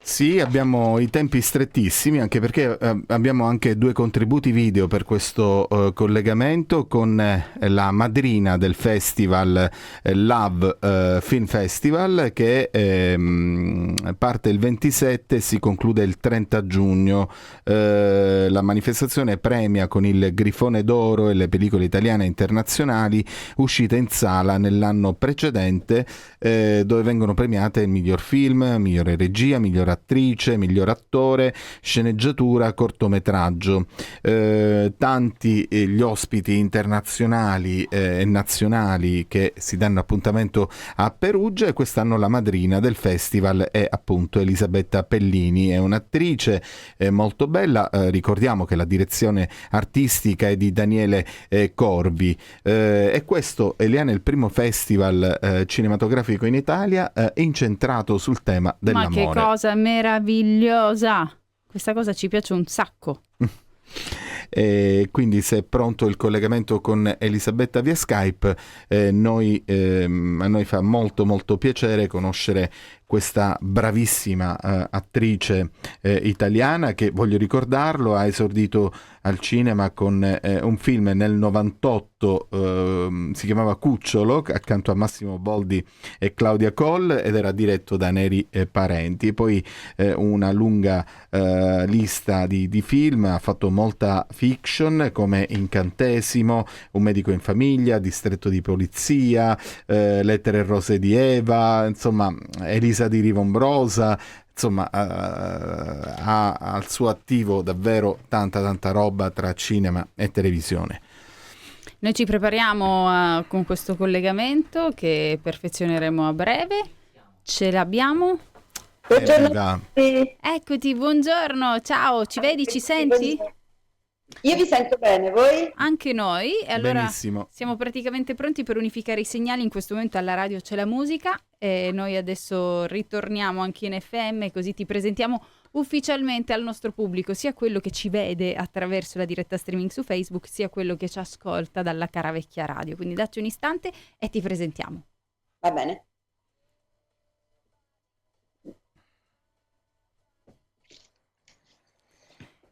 Sì, abbiamo i tempi strettissimi, anche perché abbiamo anche due contributi video per questo collegamento con la madrina del festival Love Film Festival, che parte il 27 e si conclude il 30 giugno. La manifestazione premia con il Grifone d'Oro e le pellicole italiane e internazionali uscite in sala nell'anno precedente, dove vengono premiate il miglior film, migliore regia, miglior attrice, miglior attore, sceneggiatura, cortometraggio. Tanti gli ospiti internazionali e nazionali che si danno appuntamento a Perugia, e quest'anno la madrina del festival è appunto Elisabetta Pellini. È un'attrice molto bella, ricordiamo che la direzione artistica è di Daniele Corvi, e questo, Eliane, è il primo festival cinematografico in Italia incentrato sul tema dell'amore. Ma che cosa meravigliosa! Questa cosa ci piace un sacco. E quindi, se è pronto il collegamento con Elisabetta via Skype, a noi fa molto molto piacere conoscere questa bravissima attrice italiana che, voglio ricordarlo, ha esordito al cinema con un film nel 98, si chiamava Cucciolo, accanto a Massimo Boldi e Claudia Coll, ed era diretto da Neri Parenti. Poi una lunga lista di film, ha fatto molta fiction come Incantesimo, Un medico in famiglia, Distretto di polizia, Lettere rose di Eva, insomma Elisa di Rivombrosa. Insomma, ha al suo attivo davvero tanta roba tra cinema e televisione. Noi ci prepariamo con questo collegamento che perfezioneremo a breve. Ce l'abbiamo? Buongiorno. Eccoti, buongiorno, ciao, ci vedi, ci senti? Io vi sento bene, voi? Anche noi, e allora Benissimo. siamo praticamente pronti per unificare i segnali. In questo momento alla radio c'è la musica e noi adesso ritorniamo anche in FM, così ti presentiamo ufficialmente al nostro pubblico, sia quello che ci vede attraverso la diretta streaming su Facebook, sia quello che ci ascolta dalla cara vecchia radio. Quindi dacci un istante e ti presentiamo. Va bene.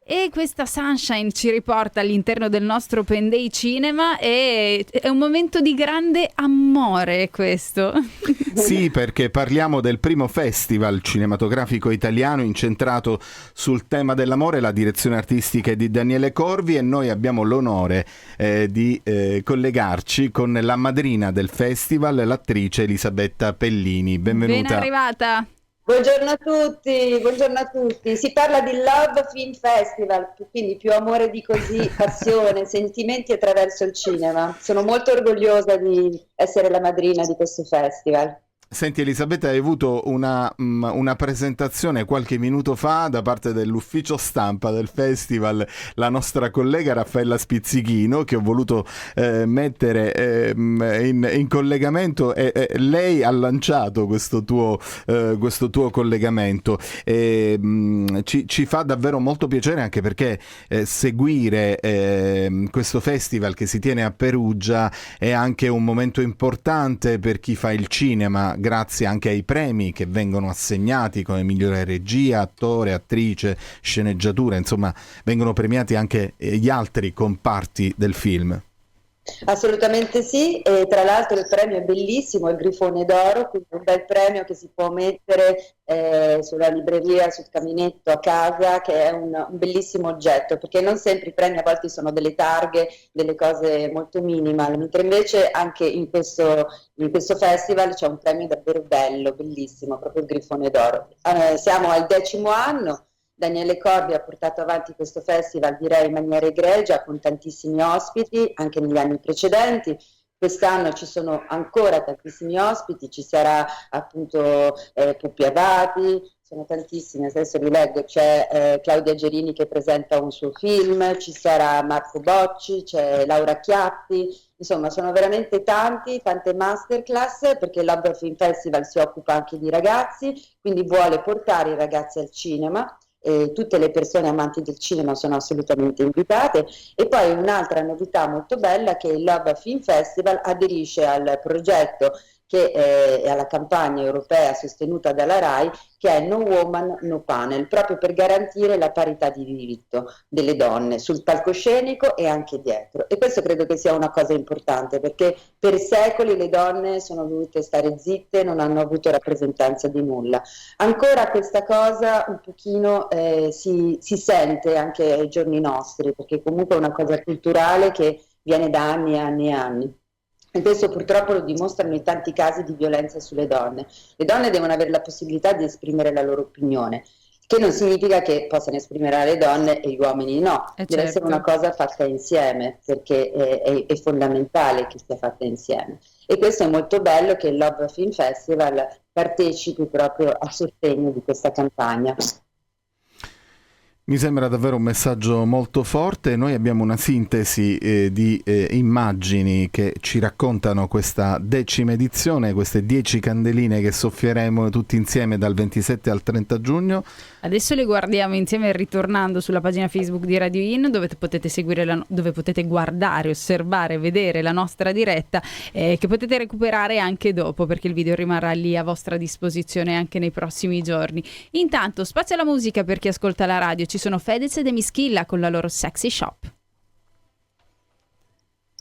E questa Sunshine ci riporta all'interno del nostro Open Day Cinema, e è un momento di grande amore questo. Sì, perché parliamo del primo festival cinematografico italiano incentrato sul tema dell'amore. La direzione artistica è di Daniele Corvi e noi abbiamo l'onore di collegarci con la madrina del festival, l'attrice Elisabetta Pellini. Benvenuta. Ben arrivata. Buongiorno a tutti, buongiorno a tutti. Si parla di Love Film Festival, quindi più amore di così, passione, sentimenti attraverso il cinema. Sono molto orgogliosa di essere la madrina di questo festival. Senti Elisabetta, hai avuto una presentazione qualche minuto fa da parte dell'ufficio stampa del festival, la nostra collega Raffaella Spizzichino, che ho voluto mettere in collegamento, e lei ha lanciato questo tuo collegamento. Ci fa davvero molto piacere, anche perché seguire questo festival che si tiene a Perugia è anche un momento importante per chi fa il cinema, grazie anche ai premi che vengono assegnati come migliore regia, attore, attrice, sceneggiatura. Insomma, vengono premiati anche gli altri comparti del film. Assolutamente sì, e tra l'altro il premio è bellissimo, è il Grifone d'Oro, quindi un bel premio che si può mettere sulla libreria, sul caminetto a casa, che è un bellissimo oggetto, perché non sempre i premi, a volte sono delle targhe, delle cose molto minimal, mentre invece anche in questo festival c'è un premio davvero bello, bellissimo, proprio il Grifone d'Oro. Siamo al 10° anno. Daniele Corvi ha portato avanti questo festival, direi in maniera egregia, con tantissimi ospiti anche negli anni precedenti. Quest'anno ci sono ancora tantissimi ospiti, ci sarà appunto Pupi Avati, sono tantissimi, adesso vi leggo, c'è Claudia Gerini che presenta un suo film, ci sarà Marco Bocci, c'è Laura Chiatti, insomma sono veramente tante masterclass, perché l'Love Film Festival si occupa anche di ragazzi, quindi vuole portare i ragazzi al cinema. Tutte le persone amanti del cinema sono assolutamente invitate. E poi un'altra novità molto bella è che il Love Film Festival aderisce al progetto che è alla campagna europea sostenuta dalla RAI, che è No Woman, No Panel, proprio per garantire la parità di diritto delle donne sul palcoscenico e anche dietro. E questo credo che sia una cosa importante, perché per secoli le donne sono dovute stare zitte, non hanno avuto rappresentanza di nulla. Ancora questa cosa un pochino si sente anche ai giorni nostri, perché comunque è una cosa culturale che viene da anni e anni e anni. E questo purtroppo lo dimostrano i tanti casi di violenza sulle donne. Le donne devono avere la possibilità di esprimere la loro opinione, che non significa che possano esprimere le donne e gli uomini no. Deve essere una cosa fatta insieme, perché è fondamentale che sia fatta insieme. E questo è molto bello che il Love Film Festival partecipi proprio a sostegno di questa campagna. Mi sembra davvero un messaggio molto forte. Noi abbiamo una sintesi di immagini che ci raccontano questa 10ª edizione, queste 10 candeline che soffieremo tutti insieme dal 27 al 30 giugno. Adesso le guardiamo insieme ritornando sulla pagina Facebook di Radio In, dove potete seguire dove potete guardare, osservare, vedere la nostra diretta, che potete recuperare anche dopo, perché il video rimarrà lì a vostra disposizione anche nei prossimi giorni. Intanto spazio alla musica per chi ascolta la radio. Ci sono Fedez ed Emischilla con la loro Sexy Shop.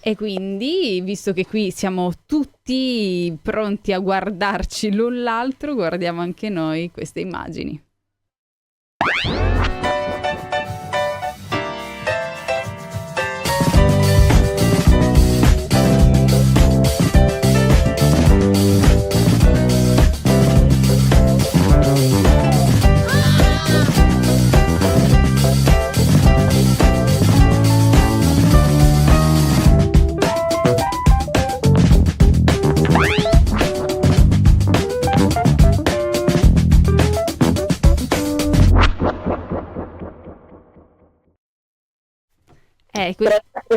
E quindi, visto che qui siamo tutti pronti a guardarci l'un l'altro, guardiamo anche noi queste immagini.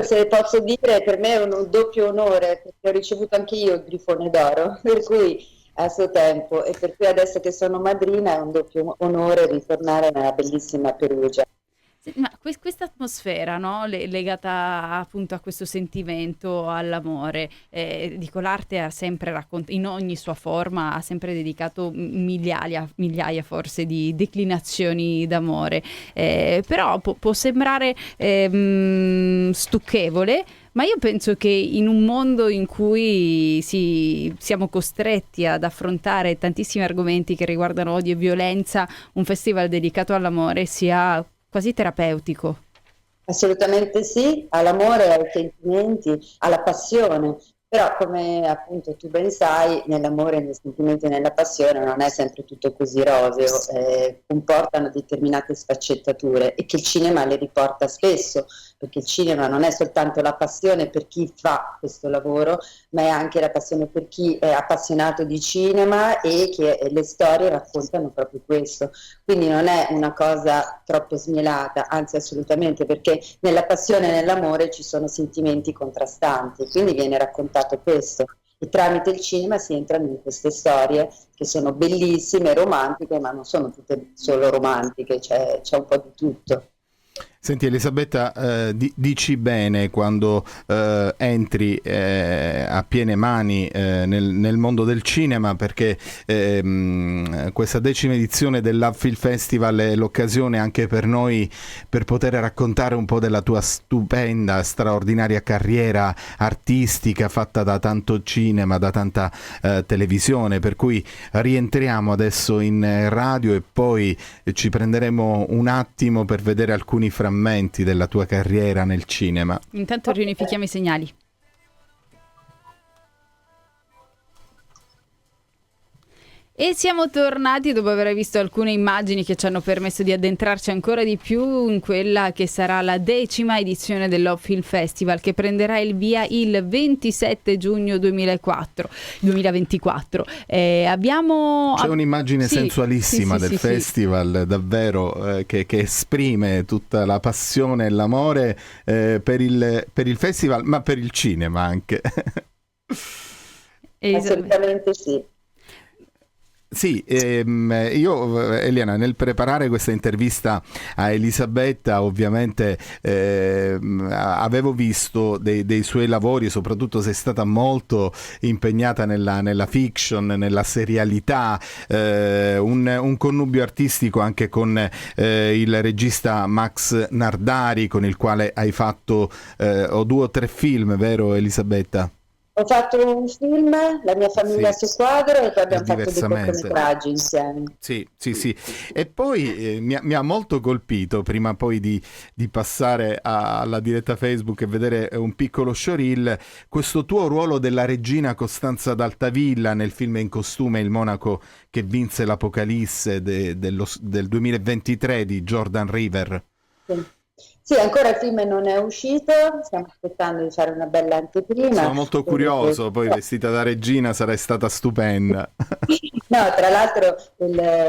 Se posso dire, per me è un doppio onore, perché ho ricevuto anche io il Grifone d'Oro, per cui a suo tempo, e per cui adesso che sono madrina è un doppio onore ritornare nella bellissima Perugia. Ma questa atmosfera, no? Legata appunto a questo sentimento, all'amore, dico, l'arte ha sempre raccontato, in ogni sua forma, ha sempre dedicato migliaia forse di declinazioni d'amore, però può sembrare stucchevole, ma io penso che in un mondo in cui siamo costretti ad affrontare tantissimi argomenti che riguardano odio e violenza, un festival dedicato all'amore sia quasi terapeutico. Assolutamente sì, all'amore, ai sentimenti, alla passione, però come appunto tu ben sai, nell'amore, nei sentimenti e nella passione non è sempre tutto così roseo, comportano determinate sfaccettature e che il cinema le riporta spesso, perché il cinema non è soltanto la passione per chi fa questo lavoro, ma è anche la passione per chi è appassionato di cinema e che le storie raccontano proprio questo. Quindi non è una cosa troppo smielata, anzi assolutamente, perché nella passione e nell'amore ci sono sentimenti contrastanti, quindi viene raccontato questo. E tramite il cinema si entrano in queste storie che sono bellissime, romantiche, ma non sono tutte solo romantiche, c'è un po' di tutto. Senti Elisabetta, dici bene quando entri a piene mani nel mondo del cinema, perché questa 10ª edizione del Love Film Festival è l'occasione anche per noi per poter raccontare un po' della tua stupenda, straordinaria carriera artistica fatta da tanto cinema, da tanta televisione, per cui rientriamo adesso in radio e poi ci prenderemo un attimo per vedere alcuni frammenti della tua carriera nel cinema. Intanto riunifichiamo i segnali. E siamo tornati dopo aver visto alcune immagini che ci hanno permesso di addentrarci ancora di più in quella che sarà la 10ª edizione del Love Film Festival, che prenderà il via il 27 giugno 2024. Abbiamo... C'è un'immagine sensualissima del festival, davvero, che esprime tutta la passione e l'amore per il festival, ma per il cinema anche. Assolutamente sì. Sì, io Eliana, nel preparare questa intervista a Elisabetta ovviamente avevo visto dei suoi lavori, soprattutto sei stata molto impegnata nella fiction, nella serialità, un connubio artistico anche con il regista Max Nardari, con il quale hai fatto 2 o 3 film, vero Elisabetta? Ho fatto un film, La mia famiglia Sì. su quadro, e poi abbiamo fatto dei Diversamente. cortometraggi insieme. Sì. E poi mi ha molto colpito, prima poi di passare alla diretta Facebook e vedere un piccolo showreel, questo tuo ruolo della regina Costanza d'Altavilla nel film in costume Il monaco che vinse l'Apocalisse del 2023 di Jordan River. Sì, ancora il film non è uscito, stiamo aspettando di fare una bella anteprima. Sono molto curioso, poi vestita da regina sarai stata stupenda. No, tra l'altro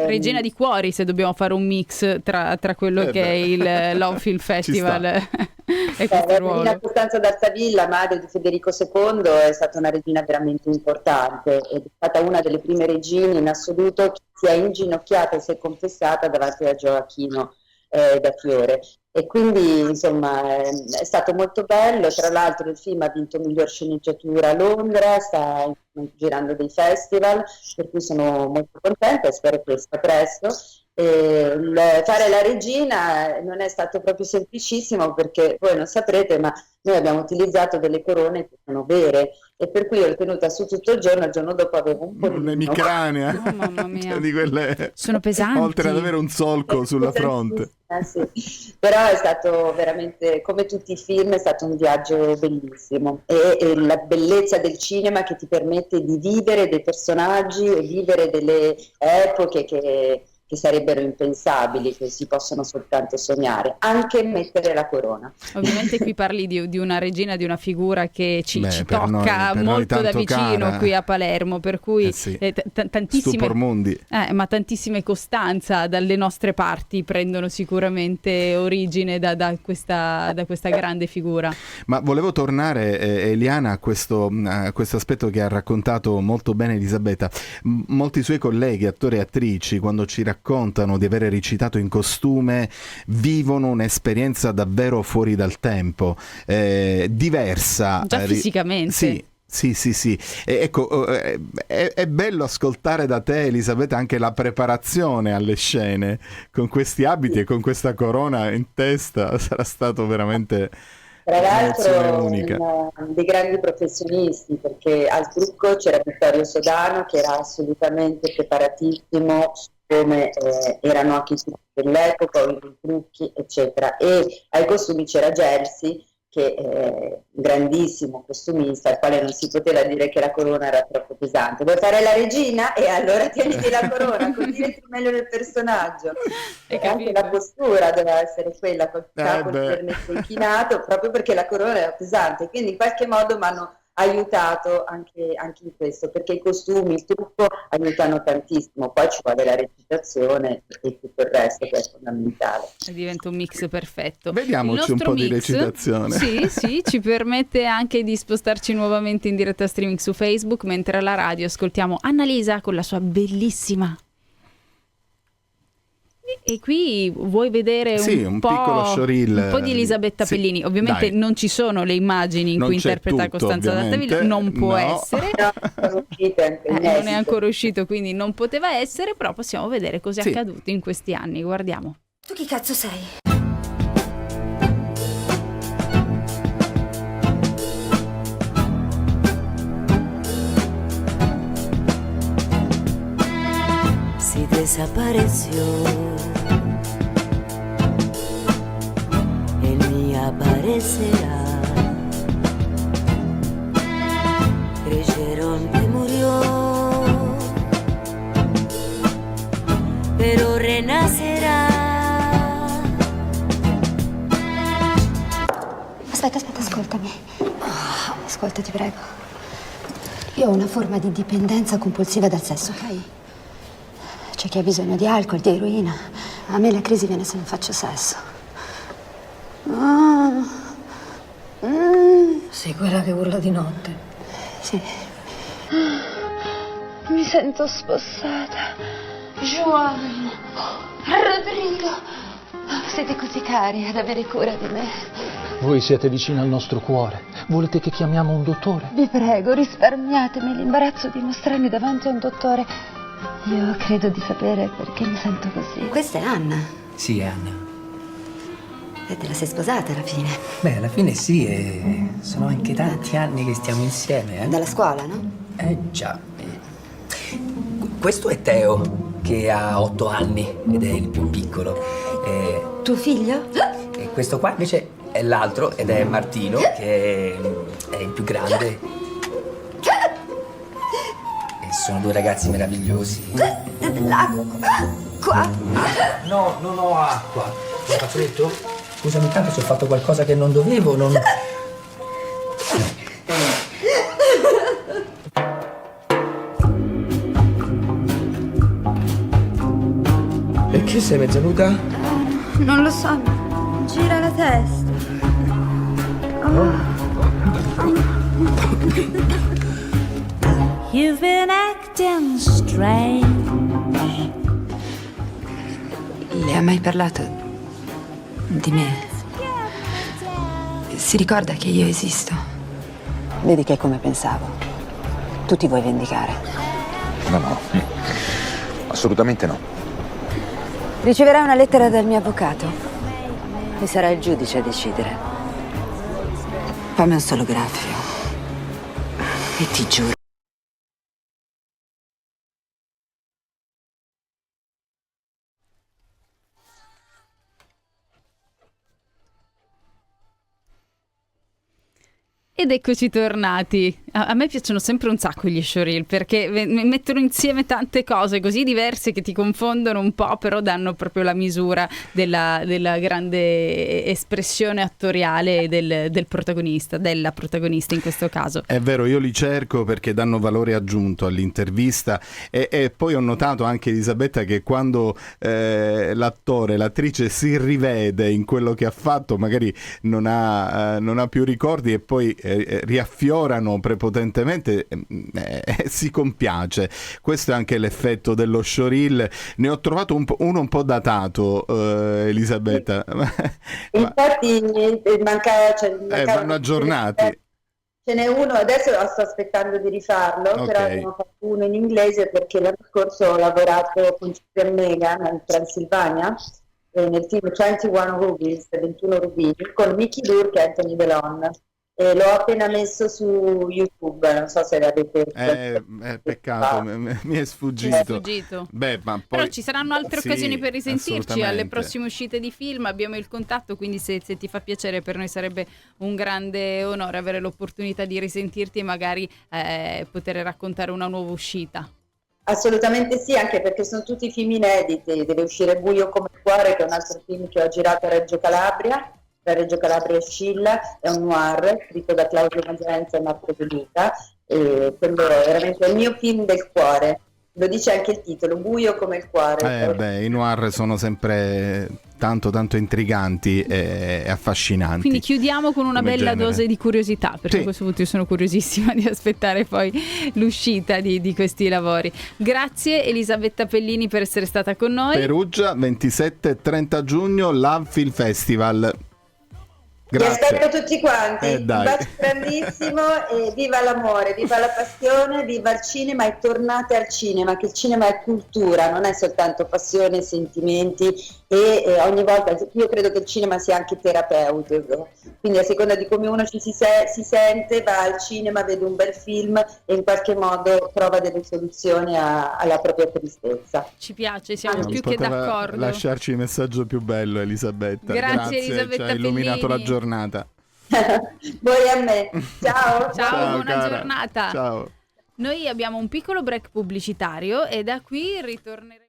Regina di cuori, se dobbiamo fare un mix tra quello che è il Love Film Festival e questo la ruolo. regina Costanza d'Altavilla, madre di Federico II, è stata una regina veramente importante ed è stata una delle prime regine in assoluto che si è inginocchiata e si è confessata davanti a Gioacchino da Fiore. E quindi insomma è stato molto bello. Tra l'altro il film ha vinto miglior sceneggiatura a Londra, sta girando dei festival, per cui sono molto contenta e spero che esca presto. Fare la regina non è stato proprio semplicissimo, perché voi non saprete, ma noi abbiamo utilizzato delle corone che sono vere, e per cui io l'ho tenuta su tutto il giorno dopo avevo un po' di Un'emicrania. Oh, mamma mia. Cioè, di quelle... Sono pesanti. Oltre ad avere un solco sulla fronte. Sì. Però è stato veramente, come tutti i film, è stato un viaggio bellissimo, e la bellezza del cinema che ti permette di vivere dei personaggi e vivere delle epoche che sarebbero impensabili, che si possono soltanto sognare, anche mettere la corona. Ovviamente qui parli di una regina, di una figura che ci tocca per noi molto da vicino cara. Qui a Palermo, per cui Sì. tantissime, Stupor mundi. ma tantissime Costanza dalle nostre parti prendono sicuramente origine da questa grande figura. Ma volevo tornare, Eliana, a questo aspetto che ha raccontato molto bene Elisabetta. Molti suoi colleghi, attori e attrici, quando ci raccontano di aver recitato in costume, vivono un'esperienza davvero fuori dal tempo, diversa. Già fisicamente. Sì. Ecco, è bello ascoltare da te, Elisabetta, anche la preparazione alle scene con questi abiti e con questa corona in testa. Sarà stato veramente tra l'altro unica. Dei grandi professionisti, perché al trucco c'era Vittorio Sodano, che era assolutamente preparatissimo, come erano anche i trucchi dell'epoca, i trucchi eccetera, e ai costumi c'era Gelsi, che è un grandissimo costumista, al quale non si poteva dire che la corona era troppo pesante. Vuoi fare la regina? E allora tieniti la corona, così entri meglio nel personaggio. E anche la postura doveva essere quella, col capo leggermente inchinato, proprio perché la corona era pesante, quindi in qualche modo mi hanno aiutato anche in questo, perché i costumi, il trucco aiutano tantissimo, poi ci vuole la recitazione e tutto il resto che è fondamentale. Diventa un mix perfetto. Vediamoci un po' di recitazione. Sì, ci permette anche di spostarci nuovamente in diretta streaming su Facebook, mentre alla radio ascoltiamo Annalisa con la sua bellissima. E qui vuoi vedere un piccolo showreel, un po' di Elisabetta Pellini. Ovviamente non ci sono le immagini in cui interpreta Costanza d'Altavilla, non può essere. Non è ancora uscito, quindi non poteva essere, però possiamo vedere cosa è accaduto in questi anni. Guardiamo. Tu chi cazzo sei? Si desapareció. Aparecerá. Creyeron que murió, pero renacerá. Aspetta, ascoltami. Ascolta, ti prego. Io ho una forma di dipendenza compulsiva dal sesso, ok? C'è chi ha bisogno di alcol, di eroina. A me la crisi viene se non faccio sesso. Sei quella che urla di notte. Sì. Mi sento spossata. Juan, Rodrigo, siete così cari ad avere cura di me. Voi siete vicini al nostro cuore. Volete che chiamiamo un dottore? Vi prego, risparmiatemi l'imbarazzo di mostrarmi davanti a un dottore. Io credo di sapere perché mi sento così. Questa è Anna. Sì, Anna. E te la sei sposata alla fine? Beh, alla fine sì, e sono anche tanti anni che stiamo insieme, eh? Dalla scuola, no? Già. Questo è Teo, che ha 8 anni ed è il più piccolo. Tuo figlio? E questo qua invece è l'altro ed è Martino, che è il più grande. E sono 2 ragazzi meravigliosi. L'acqua. Qua. No, non ho acqua. Ho fatto detto? Scusami tanto se ho fatto qualcosa che non dovevo, non... Perché sei mezza nuda? Non lo so, gira la testa. You've been acting strange. Le ha mai parlato di me? Si ricorda che io esisto? Vedi che è come pensavo. Tu ti vuoi vendicare. No, assolutamente no. Riceverai una lettera dal mio avvocato e sarà il giudice a decidere. Fammi un solo graffio e ti giuro. Ed eccoci tornati. A me piacciono sempre un sacco gli showreel perché mettono insieme tante cose così diverse che ti confondono un po', però danno proprio la misura della grande espressione attoriale del protagonista, della protagonista in questo caso. È vero, io li cerco perché danno valore aggiunto all'intervista e poi ho notato anche, Elisabetta, che quando l'attore, l'attrice si rivede in quello che ha fatto, magari non ha più ricordi e poi riaffiorano prepotentemente, si compiace. Questo è anche l'effetto dello showreel. Ne ho trovato uno un po' datato, Elisabetta. Infatti vanno aggiornati. Ce n'è uno, adesso sto aspettando di rifarlo, Okay. però ne ho fatto uno in inglese perché l'anno scorso ho lavorato con Cyprian Megan in Transilvania nel film 21 Rubies, 21 rubini, con Mickey Rourke e Anthony Delon. L'ho appena messo su YouTube, non so se l'avete visto. Peccato, mi è sfuggito. Beh, ma poi, però ci saranno altre sì, occasioni per risentirci alle assolutamente. prossime uscite di film, abbiamo il contatto, quindi se ti fa piacere, per noi sarebbe un grande onore avere l'opportunità di risentirti e magari poter raccontare una nuova uscita. Assolutamente sì, anche perché sono tutti film inediti. Deve uscire Buio come il cuore, che è un altro film che ho girato a Reggio Calabria. Da Reggio Calabria e Scilla, è un noir scritto da Claudio Magenza e Marco De Luca, e quello è veramente il mio film del cuore. Lo dice anche il titolo, Buio come il cuore. I noir sono sempre tanto intriganti e affascinanti. Quindi chiudiamo con una come bella genere. dose di curiosità, perché Sì. a questo punto io sono curiosissima di aspettare poi l'uscita di questi lavori. Grazie Elisabetta Pellini per essere stata con noi. Perugia, 27 e 30 giugno, Love Film Festival. Vi aspetto tutti quanti, un dai. bacio grandissimo e viva l'amore, viva la passione, viva il cinema e tornate al cinema, che il cinema è cultura, non è soltanto passione, sentimenti e ogni volta io credo che il cinema sia anche terapeutico, quindi a seconda di come uno si sente va al cinema, vede un bel film e in qualche modo trova delle soluzioni alla propria tristezza. Ci piace, siamo Non più che poteva d'accordo. lasciarci il messaggio più bello, Elisabetta. Grazie, Elisabetta ci hai illuminato Pellini. la giornata. Voi a me, ciao! Ciao, buona cara. giornata. Ciao. Noi abbiamo un piccolo break pubblicitario e da qui ritorneremo.